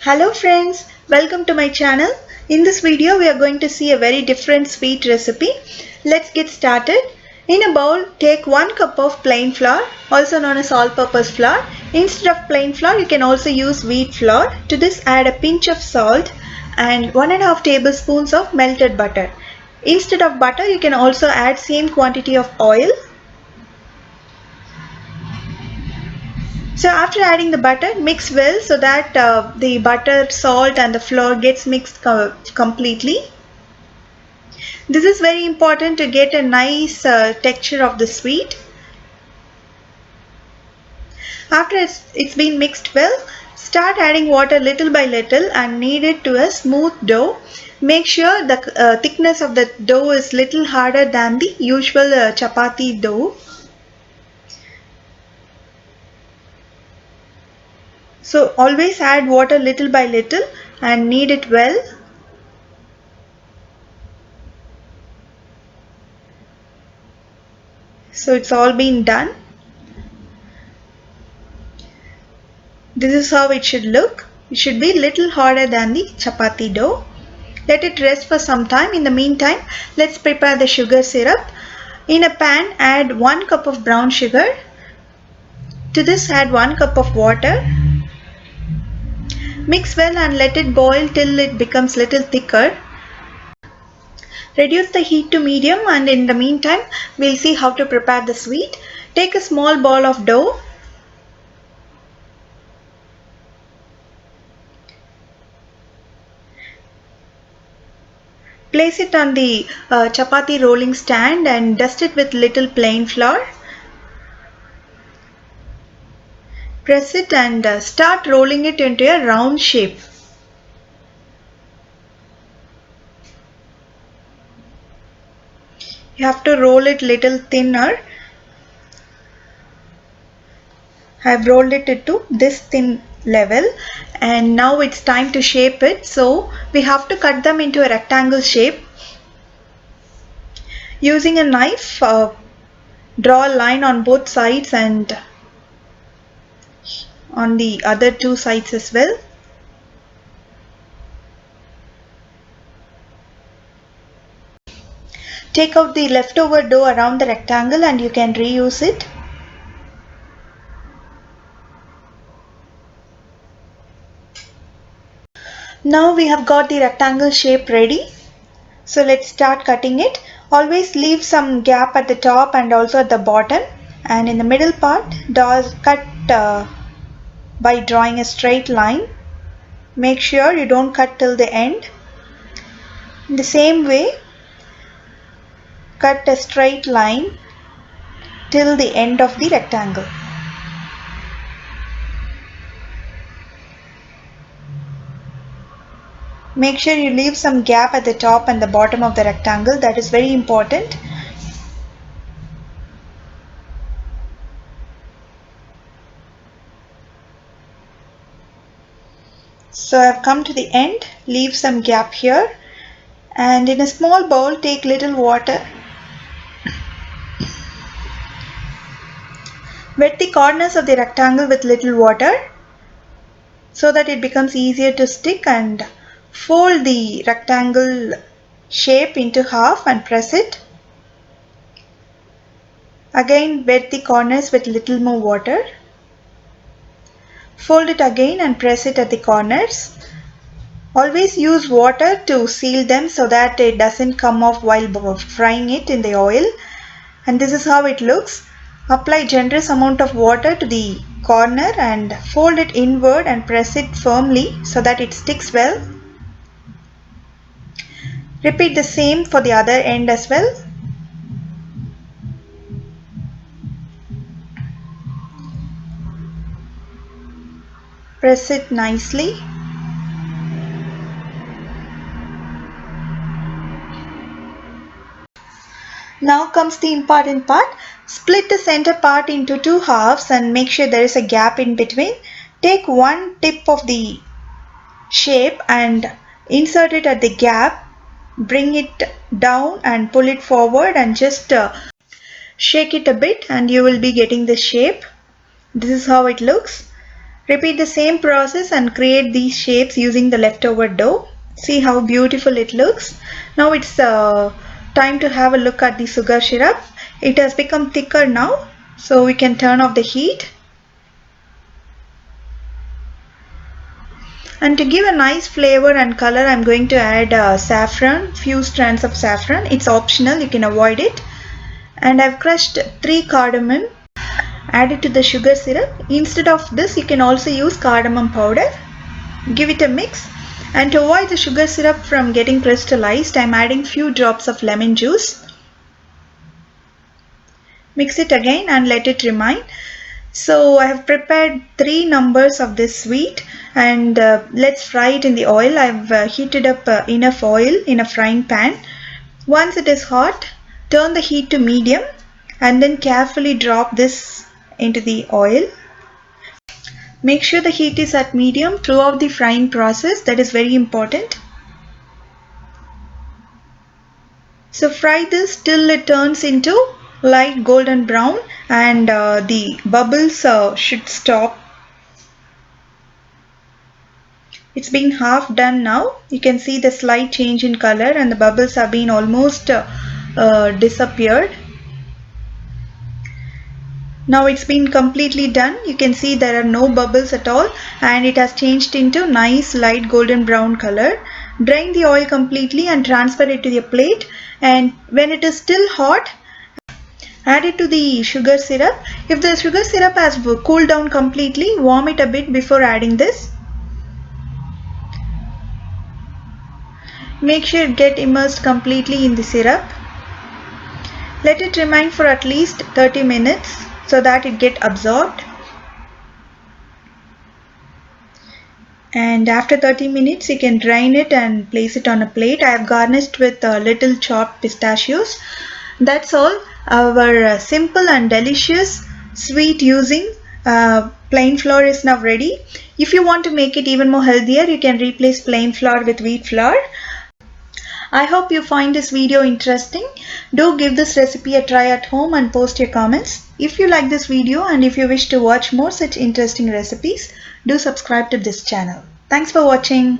Hello friends, welcome to my channel. In this video we are going to see a very different sweet recipe. Let's get started. In a bowl, take 1 cup of plain flour, also known as all-purpose flour. Instead of plain flour, you can also use wheat flour. To this add a pinch of salt and 1.5 tablespoons of melted butter. Instead of butter, you can also add same quantity of oil. So after adding the butter, mix well so that the butter, salt and the flour gets mixed completely. This is very important to get a nice texture of the sweet. After it's been mixed well, start adding water little by little and knead it to a smooth dough. Make sure the thickness of the dough is little harder than the usual chapati dough. So always add water little by little and knead it well. So it's all been done. This is how it should look. It should be little harder than the chapati dough. Let it rest for some time. In the meantime, let's prepare the sugar syrup. In a pan, add 1 cup of brown sugar. To this, add 1 cup of water. Mix well and let it boil till it becomes little thicker. Reduce the heat to medium, and in the meantime, we'll see how to prepare the sweet. Take a small ball of dough. Place it on the chapati rolling stand and dust it with little plain flour. Press it and start rolling it into a round shape. You have to roll it little thinner. I have rolled it to this thin level and now it's time to shape it. So we have to cut them into a rectangle shape. Using a knife, draw a line on both sides and on the other two sides as well. Take out the leftover dough around the rectangle and you can reuse it. Now we have got the rectangle shape ready. So let's start cutting it. Always leave some gap at the top and also at the bottom, and in the middle part cut by drawing a straight line. Make sure you don't cut till the end. In the same way, cut a straight line till the end of the rectangle. Make sure you leave some gap at the top and the bottom of the rectangle. That is very important. So I have come to the end. Leave some gap here. And in a small bowl, take little water. Wet the corners of the rectangle with little water so that it becomes easier to stick, and fold the rectangle shape into half and press it. Again, wet the corners with little more water. Fold it again and press it at the corners. Always use water to seal them so that it doesn't come off while frying it in the oil. And this is how it looks. Apply generous amount of water to the corner and fold it inward and press it firmly so that it sticks well. Repeat the same for the other end as well. Press it nicely. Now comes the important part. Split the center part into 2 halves and make sure there is a gap in between. Take one tip of the shape and insert it at the gap. Bring it down and pull it forward and just shake it a bit and you will be getting the shape. This is how it looks. Repeat the same process and create these shapes using the leftover dough. See how beautiful it looks. Now it's time to have a look at the sugar syrup. It has become thicker now, so we can turn off the heat. And to give a nice flavor and color, I'm going to add saffron, few strands of saffron. It's optional, you can avoid it. And I've crushed 3 cardamom, added to the sugar syrup. Instead of this, you can also use cardamom powder. Give it a mix. And to avoid the sugar syrup from getting crystallized, I'm adding few drops of lemon juice. Mix it again and let it remain. So I have prepared 3 numbers of this sweet, and let's fry it in the oil. I've heated up enough oil in a frying pan. Once it is hot, turn the heat to medium and then carefully drop this into the oil. Make sure the heat is at medium throughout the frying process. That is very important. So fry this till it turns into light golden brown and the bubbles should stop. It's been half done now. You can see the slight change in color and the bubbles have been almost disappeared. Now it's been completely done. You can see there are no bubbles at all and it has changed into nice light golden brown color. Drain the oil completely and transfer it to your plate, and when it is still hot, add it to the sugar syrup. If the sugar syrup has cooled down completely, warm it a bit before adding this. Make sure it get immersed completely in the syrup. Let it remain for at least 30 minutes so that it get absorbed. And after 30 minutes, you can drain it and place it on a plate. I have garnished with little chopped pistachios. That's all. Our simple and delicious sweet using plain flour is now ready. If you want to make it even more healthier, you can replace plain flour with wheat flour. I hope you find this video interesting. Do give this recipe a try at home and post your comments. If you like this video and if you wish to watch more such interesting recipes, do subscribe to this channel. Thanks for watching.